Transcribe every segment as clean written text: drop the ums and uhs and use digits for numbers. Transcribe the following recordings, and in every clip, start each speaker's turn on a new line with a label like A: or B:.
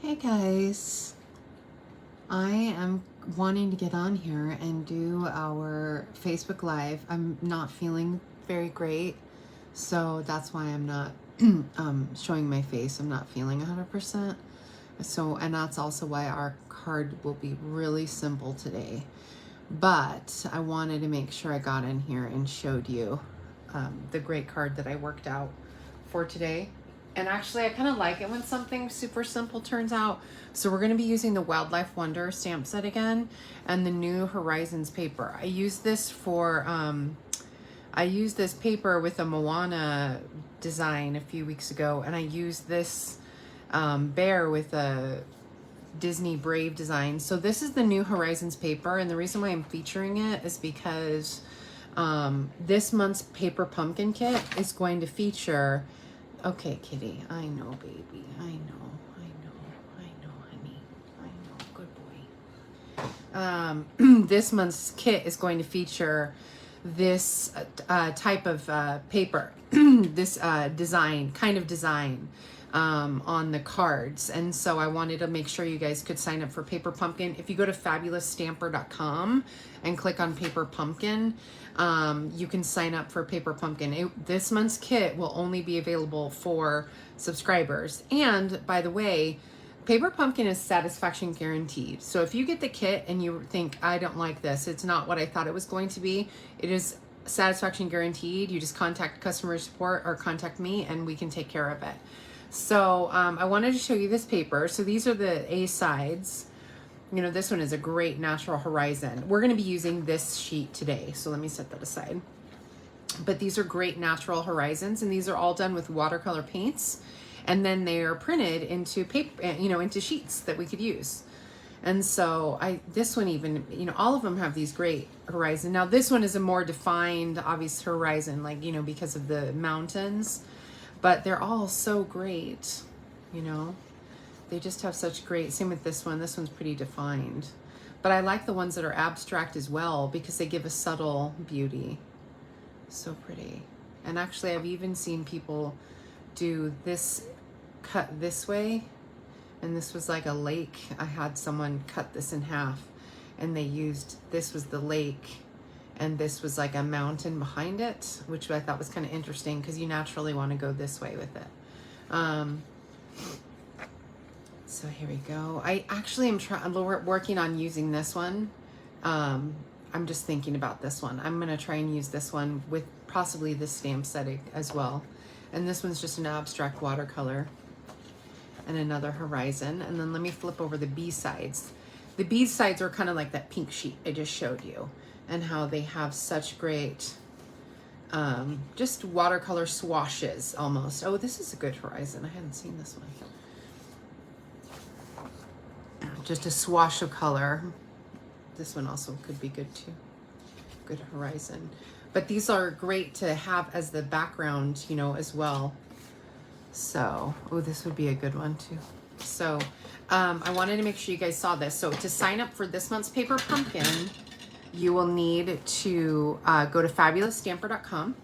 A: Hey guys, I am wanting to get on here and do our Facebook Live. I'm not feeling very great, so that's why I'm not showing my face. I'm not feeling 100%. So, and that's also why our card will be really simple today. But I wanted to make sure I got in here and showed you the great card that I worked out for today. And actually, I kind of like it when something super simple turns out. So we're going to be using the Wildlife Wonder stamp set again and the new Horizons paper. I used this for, I used this paper with a Moana design a few weeks ago. And I used this bear with a Disney Brave design. So this is the new Horizons paper. And the reason why I'm featuring it is because this month's paper pumpkin kit is going to feature... Okay, kitty. I know, baby. I know, honey. I know, good boy. This month's kit is going to feature this type of paper, this design on the cards. And so I wanted to make sure you guys could sign up for Paper Pumpkin. If you go to fabulousstamper.com and click on Paper Pumpkin, you can sign up for Paper Pumpkin. This month's kit will only be available for subscribers. And by the way, Paper Pumpkin is satisfaction guaranteed. So if you get the kit and you think, I don't like this, it's not what I thought it was going to be, it is satisfaction guaranteed. You just contact customer support or contact me and we can take care of it. So I wanted to show you this paper. So these are the A sides. You know, this one is a great natural horizon. We're going to be using this sheet today. So let me set that aside. But these are great natural horizons, and these are all done with watercolor paints. And then they are printed into paper, you know, into sheets that we could use. And so this one even, you know, all of them have these great horizon. Now this one is a more defined, obvious horizon, like, you know, because of the mountains. But they're all so great, you know. They just have such great, same with this one. This one's pretty defined. But I like the ones that are abstract as well because they give a subtle beauty. So pretty. And actually, I've even seen people do this cut this way. And this was like a lake. I had someone cut this in half. And they used, this was the lake. And this was like a mountain behind it, which I thought was kind of interesting because you naturally want to go this way with it. So here we go. I actually am working on using this one. I'm just thinking about this one. I'm going to try and use this one with possibly this stamp set as well. And this one's just an abstract watercolor and another horizon. And then let me flip over the B sides. The B sides are kind of like that pink sheet I just showed you, and how they have such great just watercolor swashes almost. Oh, this is a good horizon. I hadn't seen this one. Just a swash of color. This one also could be good too. Good horizon. But these are great to have as the background, you know, as well. So, oh, this would be a good one too. So I wanted to make sure you guys saw this. So to sign up for this month's Paper Pumpkin, you will need to go to fabulousstamper.com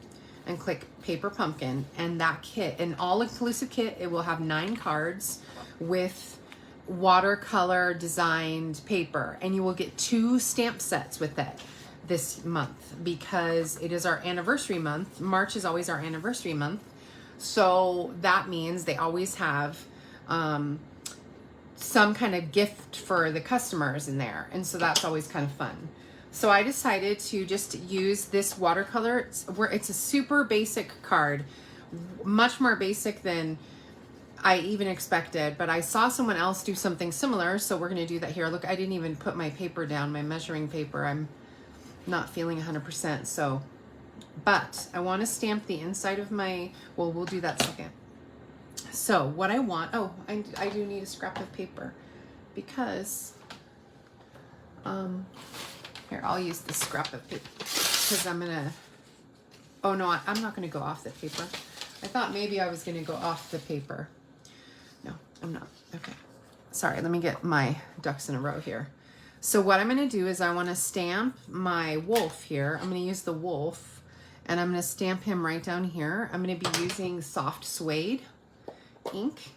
A: and click Paper Pumpkin, and that kit, an all-inclusive kit, it will have 9 cards with watercolor designed paper, and you will get 2 stamp sets with it this month because it is our anniversary month. March is always our anniversary month, so that means they always have some kind of gift for the customers in there, and so that's always kind of fun. So I decided to just use this watercolor. It's a super basic card, much more basic than I even expected, but I saw someone else do something similar, so we're going to do that here. Look, I didn't even put my paper down, my measuring paper. I'm not feeling 100%, so, but I want to stamp the inside of my, well, we'll do that second. So what I want, oh, I do need a scrap of paper because, here, I'll use the scrap of paper because I'm going to, oh no, I'm not going to go off the paper. I thought maybe I was going to go off the paper. No, I'm not. Okay. Sorry, let me get my ducks in a row here. So what I'm going to do is I want to stamp my wolf here. I'm going to use the wolf, and I'm going to stamp him right down here. I'm going to be using soft suede ink.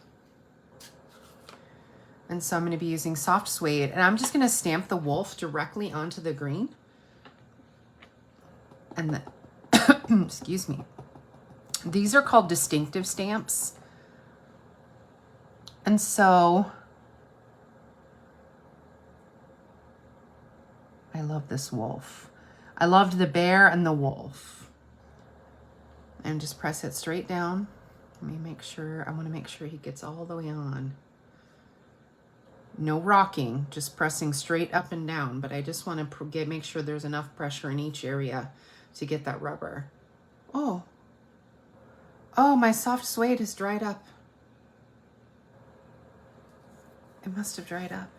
A: And so I'm going to be using soft suede, and I'm just going to stamp the wolf directly onto the green. And the, excuse me. These are called distinctive stamps. And so I love this wolf. I loved the bear and the wolf. And just press it straight down. Let me make sure, I want to make sure he gets all the way on. No rocking, just pressing straight up and down, but I just want to make sure there's enough pressure in each area to get that rubber. Oh, my soft suede has dried up. It must have dried up.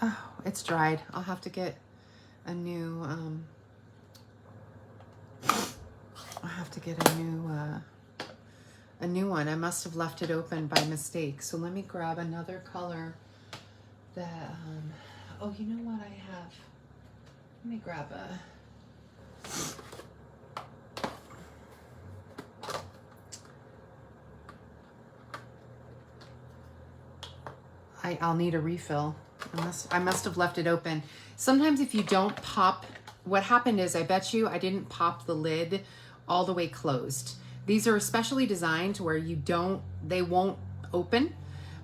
A: Oh, it's dried. I'll have to get a new, a new one. I must have left it open by mistake. So let me grab another color that, oh, you know what I have? Let me grab I'll need a refill. I must have left it open. Sometimes if you don't pop, what happened is I bet you I didn't pop the lid all the way closed. These are especially designed to where they won't open.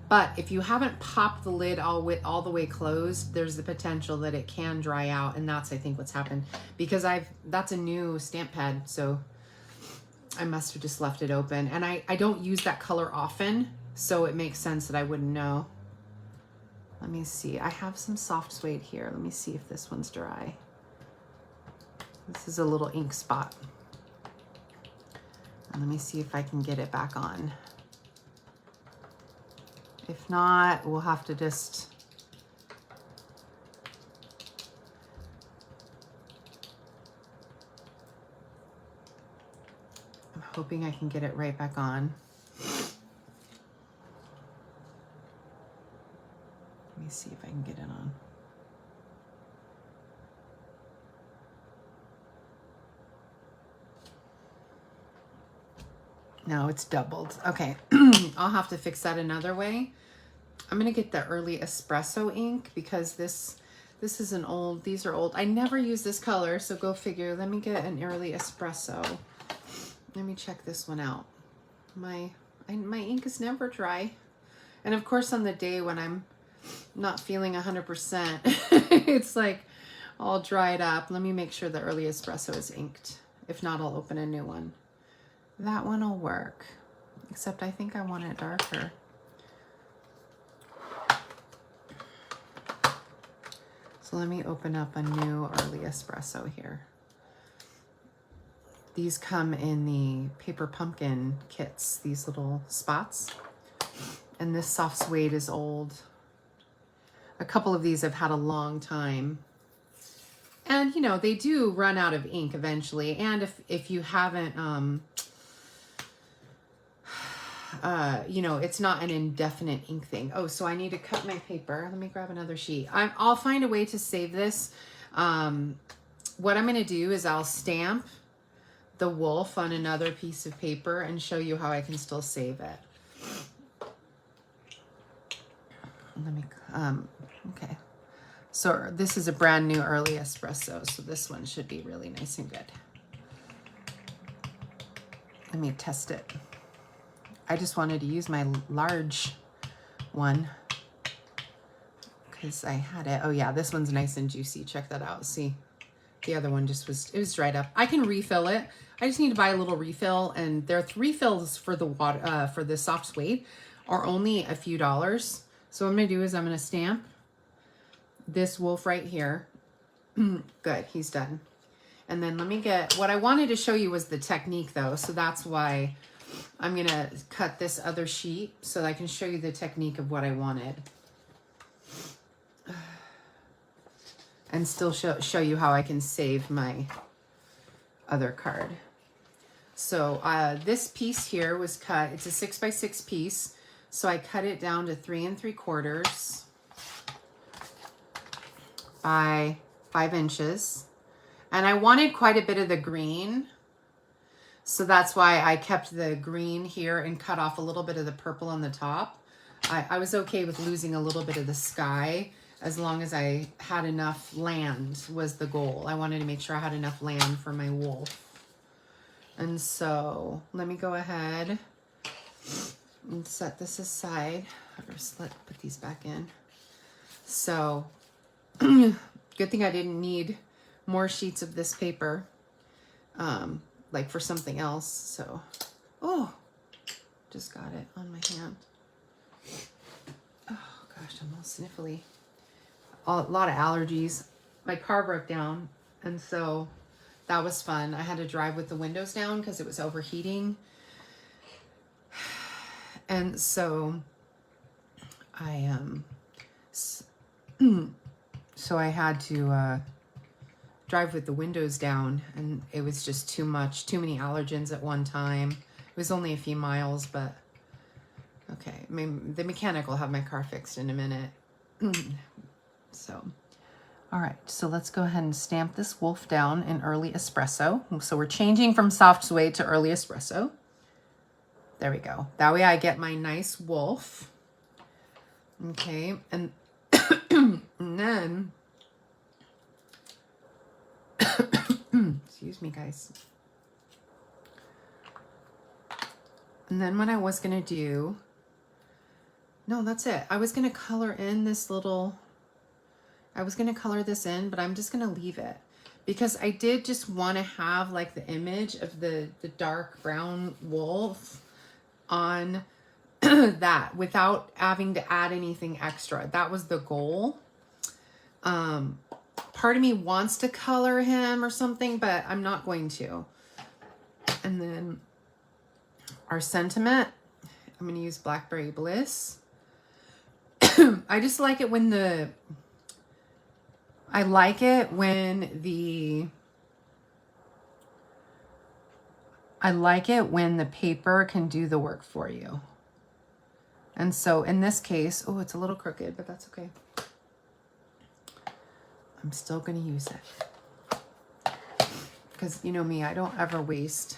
A: But if you haven't popped the lid all the way closed, there's the potential that it can dry out. And that's, I think, what's happened. Because that's a new stamp pad. So I must have just left it open. And I don't use that color often. So it makes sense that I wouldn't know. Let me see. I have some soft suede here. Let me see if this one's dry. This is a little ink spot. And let me see if I can get it back on. If not, we'll have to just... I'm hoping I can get it right back on. Let me see if I can get it on. No, it's doubled. Okay, I'll have to fix that another way. I'm gonna get the early espresso ink because this is an old, these are old. I never use this color, so go figure. Let me get an early espresso. Let me check this one out. My ink is never dry. And of course on the day when I'm not feeling 100%, it's like all dried up. Let me make sure the early espresso is inked. If not, I'll open a new one. That one will work, except I think I want it darker. So let me open up a new early espresso here. These come in the paper pumpkin kits, these little spots. And this soft suede is old. A couple of these have had a long time. And, you know, they do run out of ink eventually. And if you haven't, you know, it's not an indefinite ink thing. Oh, so I need to cut my paper. Let me grab another sheet. I'll find a way to save this. What I'm going to do is I'll stamp the wolf on another piece of paper and show you how I can still save it. Let me, okay. So this is a brand new early espresso. So this one should be really nice and good. Let me test it. I just wanted to use my large one because I had it. Oh yeah, this one's nice and juicy. Check that out. See, the other one just it was dried up. I can refill it. I just need to buy a little refill, and their refills for the water for the soft suede are only a few dollars. So what I'm gonna do is I'm gonna stamp this wolf right here. Good, he's done. And then let me get, what I wanted to show you was the technique though. So that's why I'm gonna cut this other sheet so that I can show you the technique of what I wanted. And still show you how I can save my other card. So this piece here was cut, it's a 6x6 piece. So I cut it down to 3 3/4 by 5 inches. And I wanted quite a bit of the green. So that's why I kept the green here and cut off a little bit of the purple on the top. I was okay with losing a little bit of the sky as long as I had enough land was the goal. I wanted to make sure I had enough land for my wolf. And so let me go ahead and set this aside. Let's put these back in. So good thing I didn't need more sheets of this paper, like for something else. So, oh, just got it on my hand. Oh gosh, I'm all sniffly. A lot of allergies. My car broke down, and so that was fun. I had to drive with the windows down because it was overheating. And so I so I had to drive with the windows down, and it was just too much, too many allergens at one time. It was only a few miles, but okay. I mean, the mechanic will have my car fixed in a minute. So, all right, so let's go ahead and stamp this wolf down in early espresso. So we're changing from soft suede to early espresso. There we go. That way I get my nice wolf. Okay, and, and then, excuse me, guys. And then what I was going to do, no, that's it. I was going to color in this little, I was going to color this in, but I'm just going to leave it because I did just want to have like the image of the dark brown wolf on that without having to add anything extra. That was the goal. Part of me wants to color him or something, but I'm not going to. And then our sentiment, I'm going to use Blackberry Bliss. I just like it when the paper can do the work for you. And so in this case, oh, it's a little crooked, but that's okay. I'm still going to use it. Because you know me, I don't ever waste.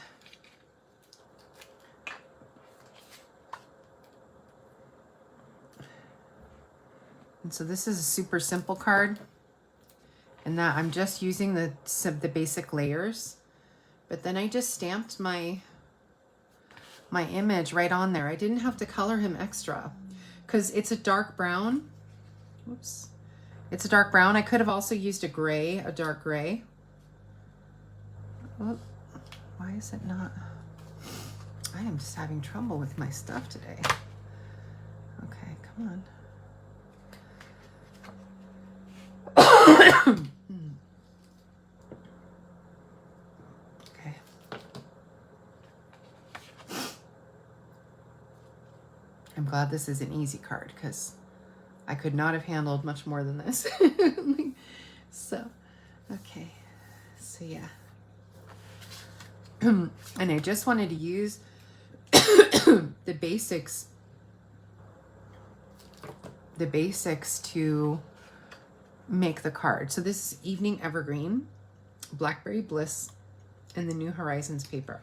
A: And so this is a super simple card. And that I'm just using the basic layers. But then I just stamped my image right on there. I didn't have to color him extra because it's a dark brown. Whoops. It's a dark brown. I could have also used a gray, a dark gray. Oh, why is it not? I am just having trouble with my stuff today. Okay, come on. Okay. I'm glad this is an easy card because I could not have handled much more than this. So, okay. So, yeah. And I just wanted to use the basics to make the card. So this is Evening Evergreen, Blackberry Bliss, and the New Horizons paper.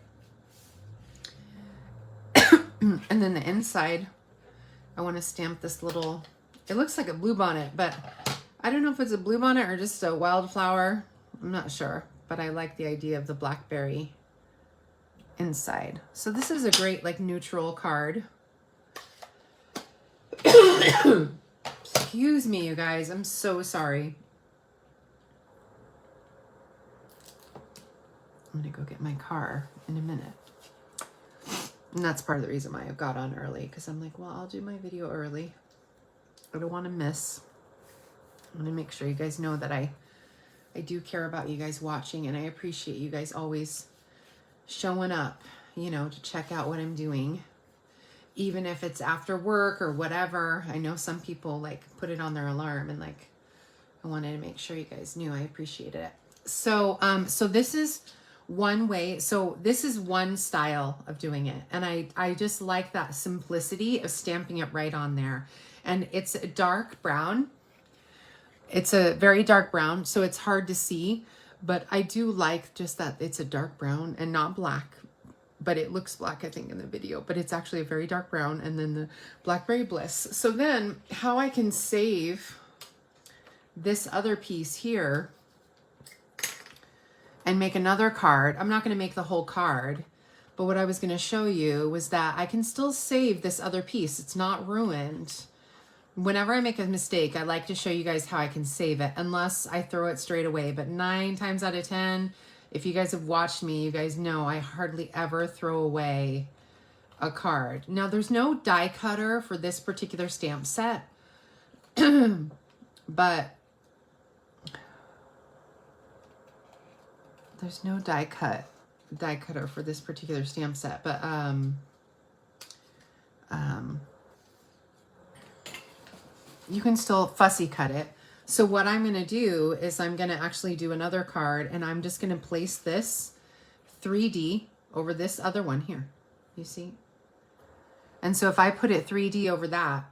A: And then the inside, I want to stamp this little, it looks like a bluebonnet, but I don't know if it's a bluebonnet or just a wildflower. I'm not sure, but I like the idea of the blackberry inside. So this is a great like neutral card. Excuse me, you guys. I'm so sorry. I'm going to go get my car in a minute. And that's part of the reason why I got on early, because I'm like, well, I'll do my video early. I don't want to miss. I want to make sure you guys know that I do care about you guys watching, and I appreciate you guys always showing up, you know, to check out what I'm doing. Even if it's after work or whatever. I know some people like put it on their alarm, and like I wanted to make sure you guys knew I appreciated it. So so this is one way. So this is one style of doing it, and I just like that simplicity of stamping it right on there. And it's a dark brown. It's a very dark brown, so it's hard to see, but I do like just that it's a dark brown and not black. but it looks black, I think, in the video, but it's actually a very dark brown, and then the Blackberry Bliss. So then how I can save this other piece here and make another card. I'm not going to make the whole card, but what I was going to show you was that I can still save this other piece. It's not ruined. Whenever I make a mistake, I like to show you guys how I can save it, unless I throw it straight away. But 9 times out of 10, if you guys have watched me, you guys know I hardly ever throw away a card. Now, there's no die cutter for this particular stamp set, but there's no die cutter for this particular stamp set, but you can still fussy cut it. So what I'm going to do is I'm going to actually do another card, and I'm just going to place this 3D over this other one here. You see? And so if I put it 3D over that,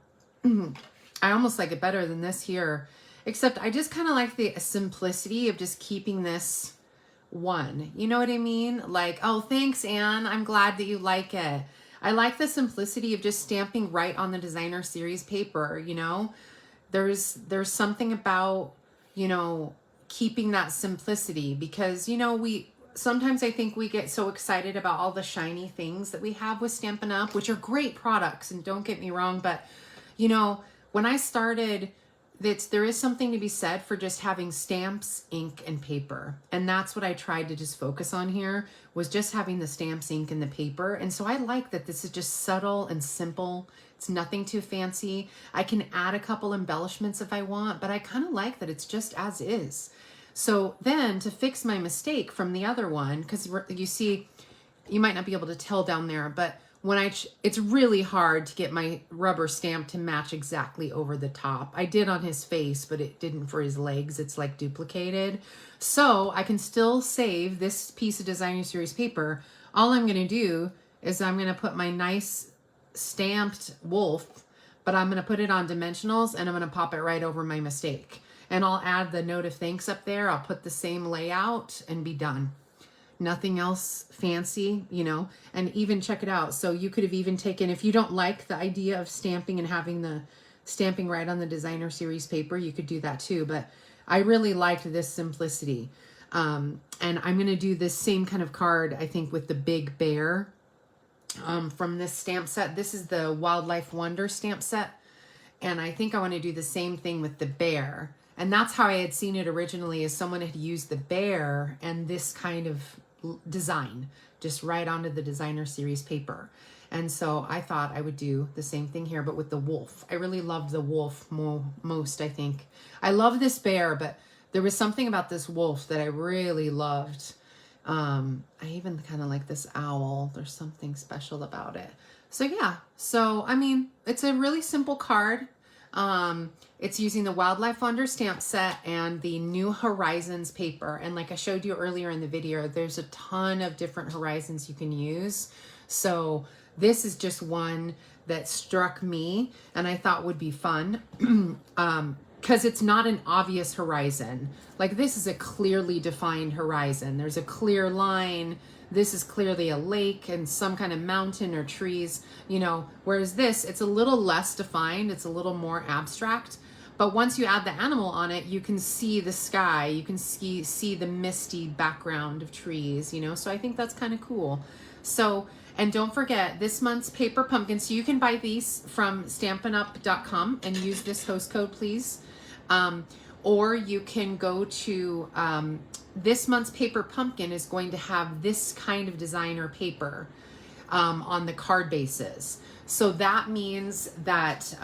A: I almost like it better than this here, except I just kind of like the simplicity of just keeping this one. You know what I mean? Like, oh, thanks, Anne. I'm glad that you like it. I like the simplicity of just stamping right on the designer series paper, you know? There's something about, you know, keeping that simplicity, because, you know, sometimes I think we get so excited about all the shiny things that we have with Stampin' Up, which are great products, and don't get me wrong, but, you know, when I started, there is something to be said for just having stamps, ink, and paper. And that's what I tried to just focus on here, was just having the stamps, ink, and the paper. And so I like that this is just subtle and simple. It's nothing too fancy. I can add a couple embellishments if I want, but I kind of like that it's just as is. So then to fix my mistake from the other one, because you see, you might not be able to tell down there, but when it's really hard to get my rubber stamp to match exactly over the top. I did on his face, but it didn't for his legs. It's like duplicated. So I can still save this piece of designer series paper. All I'm going to do is I'm going to put my nice stamped wolf, but I'm going to put it on dimensionals, and I'm going to pop it right over my mistake. And I'll add the note of thanks up there. I'll put the same layout and be done. Nothing else fancy, you know, and even check it out. So you could have even taken, if you don't like the idea of stamping and having the stamping right on the designer series paper, you could do that too. But I really liked this simplicity. And I'm going to do this same kind of card, I think, with the big bear from this stamp set. This is the Wildlife Wonder stamp set. And I think I want to do the same thing with the bear. And that's how I had seen it originally, is someone had used the bear and this kind of design just right onto the designer series paper. And so I thought I would do the same thing here, but with the wolf. I really loved the wolf most, I think. I love this bear, but there was something about this wolf that I really loved. I even kind of like this owl. There's something special about it. So yeah, so I mean, it's a really simple card. It's using the Wildlife Wonder stamp set and the new Horizons paper. And like I showed you earlier in the video, there's a ton of different Horizons you can use. So this is just one that struck me and I thought would be fun. Because it's not an obvious horizon. Like this is a clearly defined horizon. There's a clear line. This is clearly a lake and some kind of mountain or trees, you know, whereas this, it's a little less defined. It's a little more abstract. But once you add the animal on it, you can see the sky. You can see the misty background of trees, you know, so I think that's kind of cool. So, and don't forget this month's paper pumpkin. So you can buy these from stampinup.com and use this host code, please. Or you can go to, this month's paper pumpkin is going to have this kind of designer paper on the card bases. So that means that,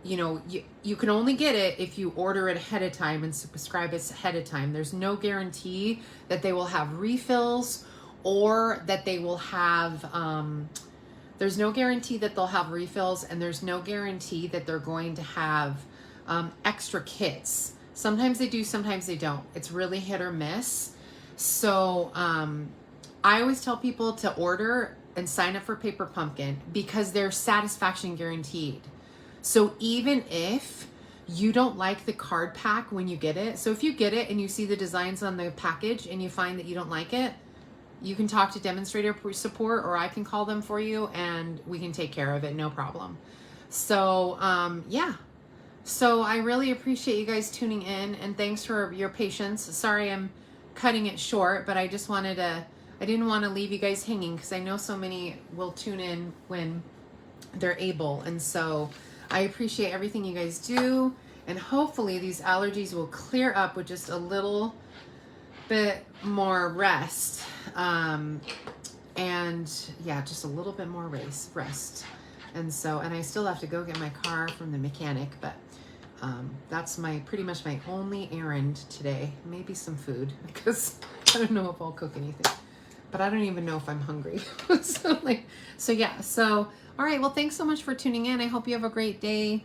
A: you know, you can only get it if you order it ahead of time and subscribe it ahead of time. There's no guarantee that they will have refills or that they will have, there's no guarantee that they'll have refills, and there's no guarantee that they're going to have extra kits. Sometimes they do, sometimes they don't. It's really hit or miss. So I always tell people to order and sign up for Paper Pumpkin because they're satisfaction guaranteed. So even if you don't like the card pack when you get it, so if you get it and you see the designs on the package and you find that you don't like it, you can talk to demonstrator support, or I can call them for you and we can take care of it, no problem. So yeah, so I really appreciate you guys tuning in, and thanks for your patience. Sorry I'm cutting it short, but I just wanted to, I didn't want to leave you guys hanging because I know so many will tune in when they're able. And so I appreciate everything you guys do, and hopefully these allergies will clear up with just a little bit more rest. And yeah, just a little bit more rest. And so, and I still have to go get my car from the mechanic, but that's pretty much my only errand today. Maybe some food, because I don't know if I'll cook anything, but I don't even know if I'm hungry. So yeah, so all right, well, thanks so much for tuning in. I hope you have a great day.